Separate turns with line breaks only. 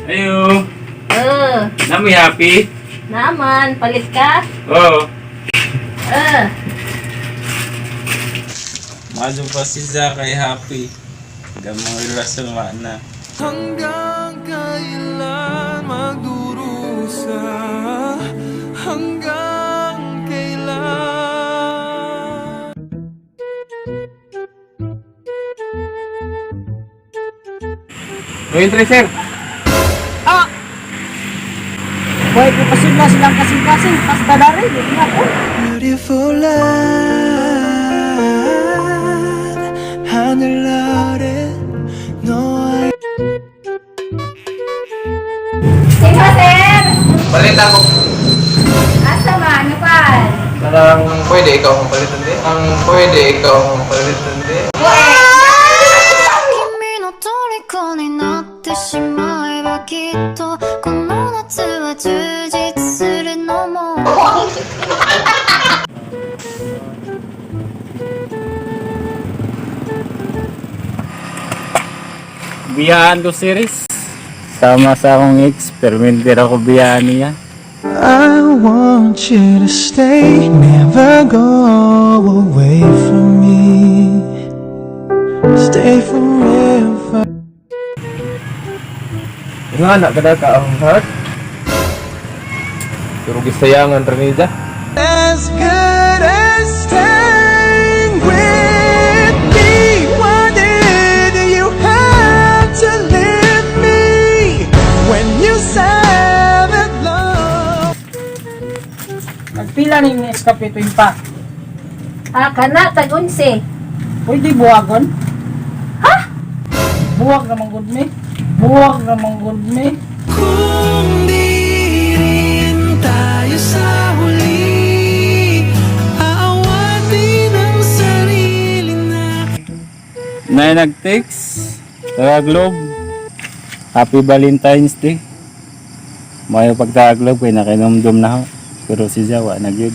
Ayo.
Oh,
Nami happy?
naman. Palit ka?
Oo.
Mado pa si Zakay happy. Gamang relasyon na.
Hanggang kailan magdurusa? Hanggang kailan?
May sir.
Boy, kupasin na silang kasing-kasing. Pas dadari, yun ako.
Beautiful land, 하늘 아래 너와
Sino, sir?
Palit ako.
Asa man, ano pa?
Parang pwede ikaw ang palitan din. Ang pwede ikaw ang palitan din.
君の虜になってしまえばきっとこの夏は充実するのも
Biyahan ko series. Sama sa akong experimenter ako biyahan niya.
I want you to stay, never go away from me. Stay forever.
Nga anak kada ka ang heart. Pero gisayangan Renida.
As good as staying with me. Why did you have to leave me when you said that love?
Nagpila ning eskape tuwing pa.
Kana, tag-11.
Pwede buwagon? Ha? Buwag naman good me. Buwag naman good me.
Kung di rin tayo sa huli, aawatin ang sarili na.
Na nag-text. Tagalog. Happy Valentine's Day. Mayo pag Tagalog, nakinomdom na ako. Pero si Jawa, nag-yun.